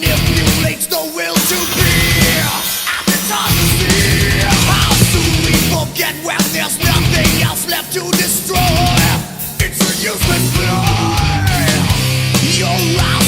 manipulates the will to be. And it's hard to see how soon we forget when there's nothing else left to destroy. It's a useless play. You're out.